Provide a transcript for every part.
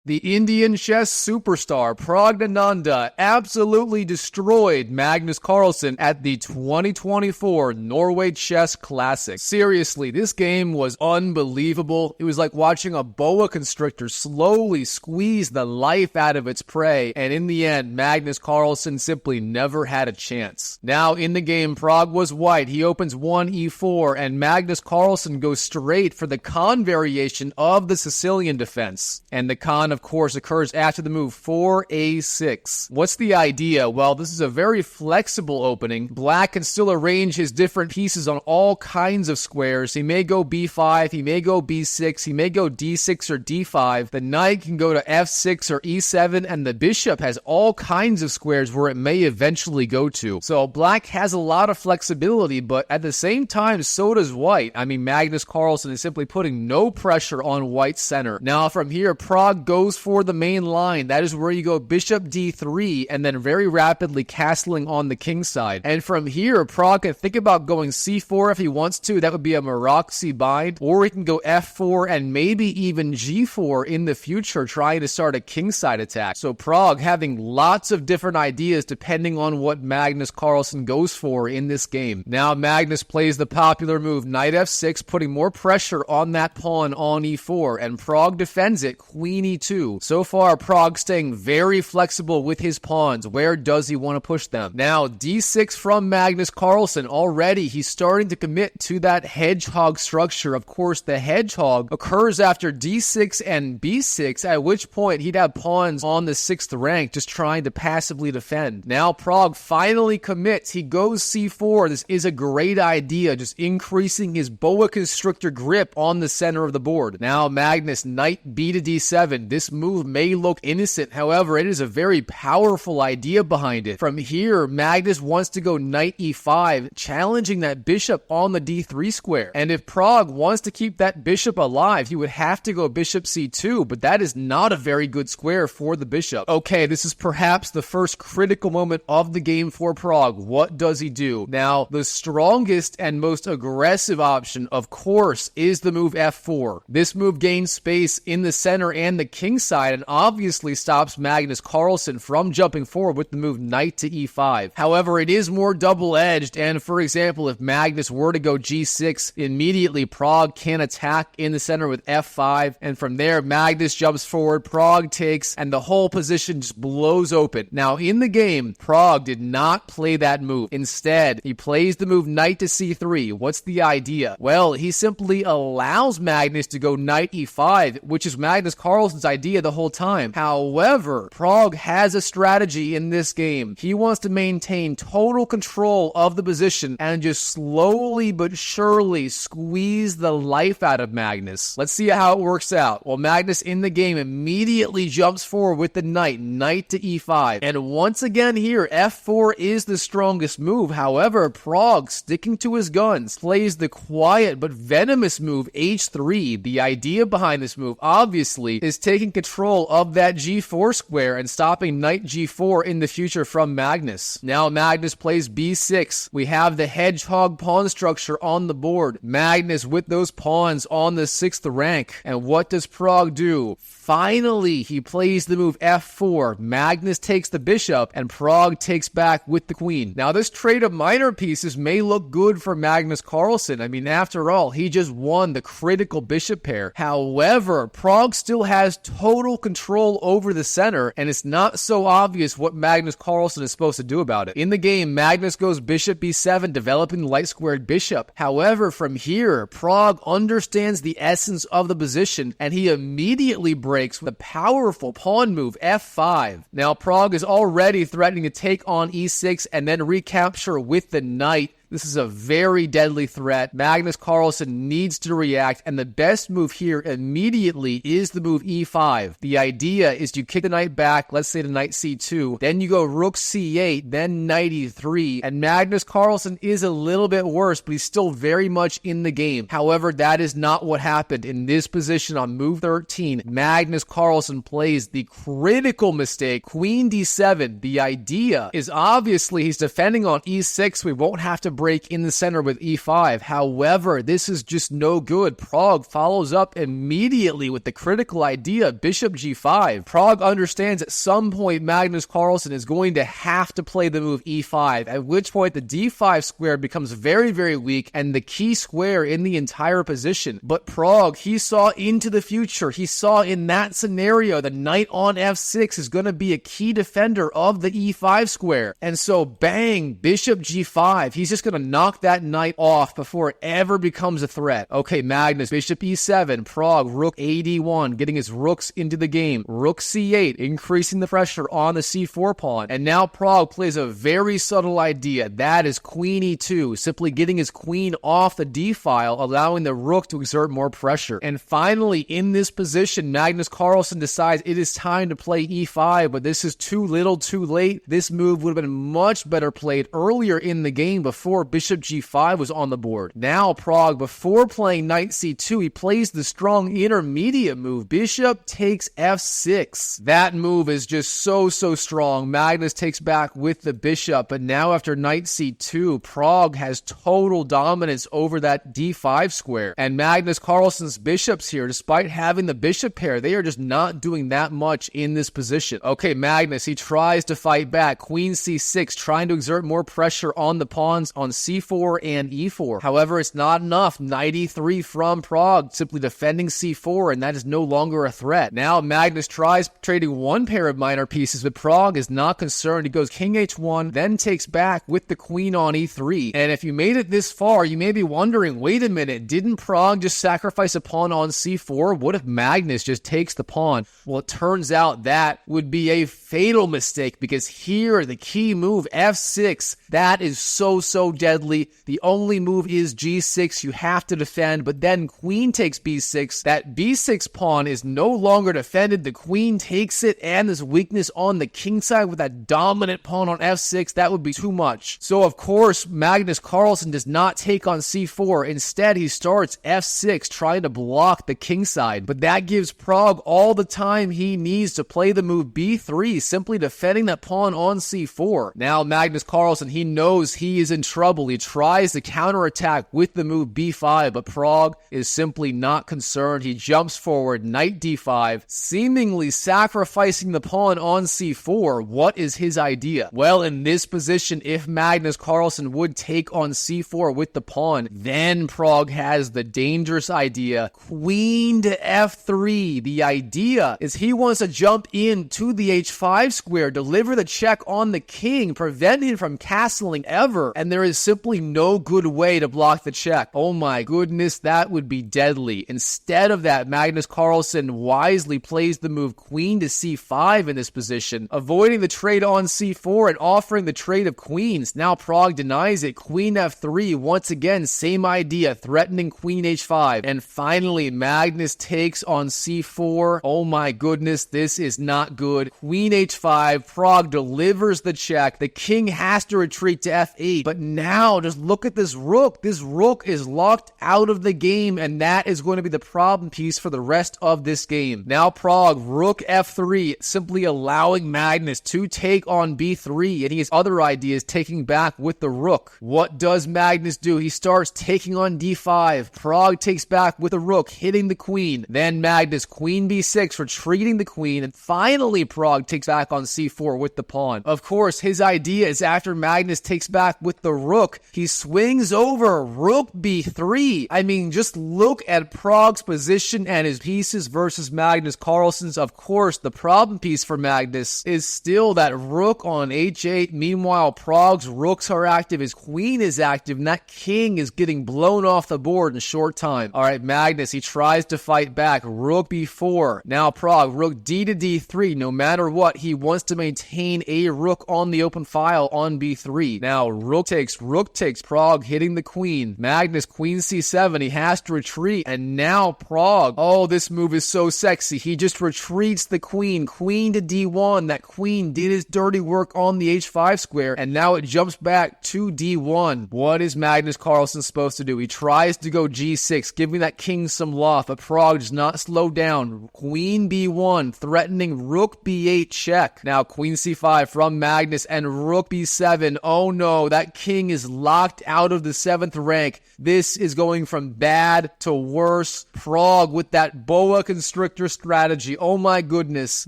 The Indian chess superstar Praggnanandhaa absolutely destroyed Magnus Carlsen at the 2024 Norway Chess Classic. Seriously, this game was unbelievable. It was like watching a boa constrictor slowly squeeze the life out of its prey, and in the end, Magnus Carlsen simply never had a chance. Now, in the game, Pragg was white. He opens 1e4, and Magnus Carlsen goes straight for the Kan variation of the Sicilian defense. And the Kan, of course, occurs after the move 4a6. What's the idea? Well, this is a very flexible opening. Black can still arrange his different pieces on all kinds of squares. He may go b5, he may go b6, he may go d6 or d5. The knight can go to f6 or e7, and the bishop has all kinds of squares where it may eventually go to. So black has a lot of flexibility, but at the same time, so does white. I mean, Magnus Carlsen is simply putting no pressure on white's center. Now, from here, Pragg goes for the main line. That is where you go bishop d3 and then very rapidly castling on the king side. And from here, Pragg can think about going c4 if he wants to. That would be a Maroczy bind. Or he can go f4 and maybe even g4 in the future, trying to start a king side attack. So Pragg having lots of different ideas depending on what Magnus Carlsen goes for in this game. Now Magnus plays the popular move knight f6, putting more pressure on that pawn on e4, and Pragg defends it queen e2. So far, Pragg staying very flexible with his pawns. Where does he want to push them? Now, d6 from Magnus Carlsen. Already, he's starting to commit to that hedgehog structure. Of course, the hedgehog occurs after d6 and b6, at which point he'd have pawns on the 6th rank just trying to passively defend. Now, Pragg finally commits. He goes c4. This is a great idea, just increasing his boa constrictor grip on the center of the board. Now, Magnus, knight b to d7. This move may look innocent, however, it is a very powerful idea behind it. From here, Magnus wants to go knight e5, challenging that bishop on the d3 square. And if Pragg wants to keep that bishop alive, he would have to go bishop c2, but that is not a very good square for the bishop. Okay, this is perhaps the first critical moment of the game for Pragg. What does he do? Now, the strongest and most aggressive option, of course, is the move f4. This move gains space in the center and the king side, and obviously stops Magnus Carlsen from jumping forward with the move knight to e5. However, it is more double-edged, and for example, if Magnus were to go g6, immediately Pragg can attack in the center with f5, and from there, Magnus jumps forward, Pragg takes, and the whole position just blows open. Now, in the game, Pragg did not play that move. Instead, he plays the move knight to c3. What's the idea? Well, he simply allows Magnus to go knight e5, which is Magnus Carlsen's idea the whole time. However, Pragg has a strategy in this game. He wants to maintain total control of the position and just slowly but surely squeeze the life out of Magnus. Let's see how it works out. Well, Magnus in the game immediately jumps forward with the knight to e5. And once again here, f4 is the strongest move. However, Pragg, sticking to his guns, plays the quiet but venomous move h3. The idea behind this move, obviously, is taking control of that g4 square and stopping knight g4 in the future from Magnus. Now Magnus plays b6. We have the hedgehog pawn structure on the board. Magnus with those pawns on the 6th rank. And what does Pragg do? Finally, he plays the move f4. Magnus takes the bishop, and Pragg takes back with the queen. Now, this trade of minor pieces may look good for Magnus Carlsen. I mean, after all, he just won the critical bishop pair. However, Pragg still has total control over the center, and it's not so obvious what Magnus Carlsen is supposed to do about it. In the game, Magnus goes bishop b7, developing the light-squared bishop. However, from here, Pragg understands the essence of the position, and he immediately breaks with a powerful pawn move, f5. Now, Pragg is already threatening to take on e6 and then recapture with the knight. This is a very deadly threat. Magnus Carlsen needs to react, and the best move here immediately is the move e5. The idea is you kick the knight back, let's say to knight c2, then you go rook c8, then knight e3, and Magnus Carlsen is a little bit worse, but he's still very much in the game. However, that is not what happened. In this position on move 13, Magnus Carlsen plays the critical mistake, queen d7. The idea is obviously he's defending on e6, we won't have to break in the center with e5. However, this is just no good. Pragg follows up immediately with the critical idea, bishop g5. Pragg understands at some point Magnus Carlsen is going to have to play the move e5, at which point the d5 square becomes very, very weak and the key square in the entire position. But Pragg, he saw into the future. He saw in that scenario the knight on f6 is going to be a key defender of the e5 square. And so bang, bishop g5. He's just going to knock that knight off before it ever becomes a threat. Okay, Magnus, bishop e7, Pragg, rook ad1, getting his rooks into the game. Rook c8, increasing the pressure on the c4 pawn. And now Pragg plays a very subtle idea. That is queen e2, simply getting his queen off the d file, allowing the rook to exert more pressure. And finally, in this position, Magnus Carlsen decides it is time to play e5, but this is too little too late. This move would have been much better played earlier in the game before bishop g5 was on the board. Now Pragg, before playing knight c2, he plays the strong intermediate move, bishop takes f6. That move is just so strong. Magnus takes back with the bishop, but now after knight c2, Pragg has total dominance over that d5 square. And Magnus Carlsen's bishops here, despite having the bishop pair, they are just not doing that much in this position. Okay, Magnus, he tries to fight back. Queen c6, trying to exert more pressure on the pawns on c4 and e4. However, it's not enough. Knight e3 from Pragg, simply defending c4, and that is no longer a threat. Now Magnus tries trading one pair of minor pieces, but Pragg is not concerned. He goes king h1, then takes back with the queen on e3. And if you made it this far, you may be wondering, wait a minute, didn't Pragg just sacrifice a pawn on c4? What if Magnus just takes the pawn? Well, it turns out that would be a fatal mistake, because here, the key move, f6, that is so deadly. The only move is g6. You have to defend, but then queen takes b6. That b6 pawn is no longer defended. The queen takes it, and this weakness on the king side with that dominant pawn on f6, that would be too much. So, of course, Magnus Carlsen does not take on c4. Instead, he starts f6, trying to block the king side. But that gives Pragg all the time he needs to play the move b3, simply defending that pawn on c4. Now, Magnus Carlsen, he knows he is in trouble. He tries to counterattack with the move b5, but Pragg is simply not concerned. He jumps forward, knight d5, seemingly sacrificing the pawn on c4. What is his idea? Well, in this position, if Magnus Carlsen would take on c4 with the pawn, then Pragg has the dangerous idea, queen to f3. The idea is he wants to jump into the h5 square, deliver the check on the king, prevent him from castling ever, and there is simply no good way to block the check. Oh my goodness, that would be deadly. Instead of that, Magnus Carlsen wisely plays the move queen to c5 in this position, avoiding the trade on c4 and offering the trade of queens. Now Pragg denies it. Queen f3, once again, same idea, threatening queen h5. And finally, Magnus takes on c4. Oh my goodness, this is not good. Queen h5, Pragg delivers the check. The king has to retreat to f8. But now, just look at this rook. This rook is locked out of the game, and that is going to be the problem piece for the rest of this game. Now Pragg, rook f3, simply allowing Magnus to take on b3, and he has other ideas, taking back with the rook. What does Magnus do? He starts taking on d5. Pragg takes back with the rook, hitting the queen. Then Magnus, queen b6, retreating the queen, and finally Pragg takes back on c4 with the pawn. Of course, his idea is after Magnus takes back with the rook, he swings over rook b3. I mean, just look at Pragg's position and his pieces versus Magnus Carlsen's. Of course, the problem piece for Magnus is still that rook on h8. Meanwhile, Pragg's rooks are active, his queen is active, and that king is getting blown off the board in a short time. Alright, Magnus, he tries to fight back. Rook b4. Now Pragg, rook d to d3. No matter what, he wants to maintain a rook on the open file on b3. Now, rook takes, Pragg hitting the queen. Magnus, queen c7. He has to retreat, and now Pragg. Oh, this move is so sexy. He just retreats the queen. Queen to d1. That queen did his dirty work on the h5 square, and now it jumps back to d1. What is Magnus Carlsen supposed to do? He tries to go g6, giving that king some loft, but Pragg does not slow down. Queen b1, threatening rook b8 check. Now queen c5 from Magnus, and rook b7. Oh no, that king is locked out of the 7th rank. This is going from bad to worse. Pragg with that Boa Constrictor strategy. Oh my goodness.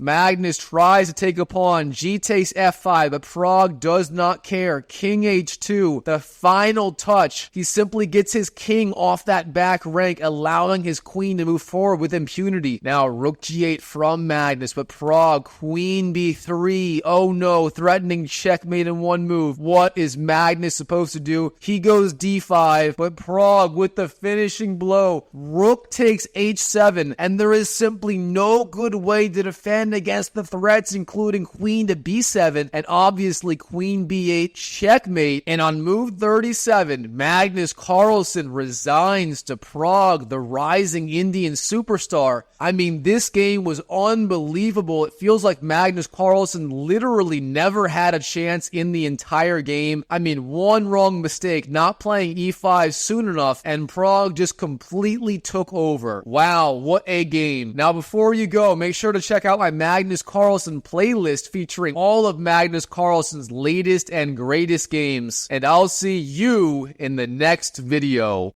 Magnus tries to take a pawn. G takes f5, but Pragg does not care. King h2. The final touch. He simply gets his king off that back rank, allowing his queen to move forward with impunity. Now rook g8 from Magnus, but Pragg, queen b3. Oh no, threatening checkmate in one move. What is Magnus supposed to do? He goes d5, but Pragg with the finishing blow. Rook takes h7, and there is simply no good way to defend against the threats, including queen to b7, and obviously queen b8 checkmate. And on move 37, Magnus Carlsen resigns to Pragg, the rising Indian superstar. I mean, this game was unbelievable. It feels like Magnus Carlsen literally never had a chance in the entire game. I mean, one wrong mistake, not playing e5 soon enough, and Pragg just completely took over. Wow, what a game. Now, before you go, make sure to check out my Magnus Carlsen playlist featuring all of Magnus Carlsen's latest and greatest games. And I'll see you in the next video.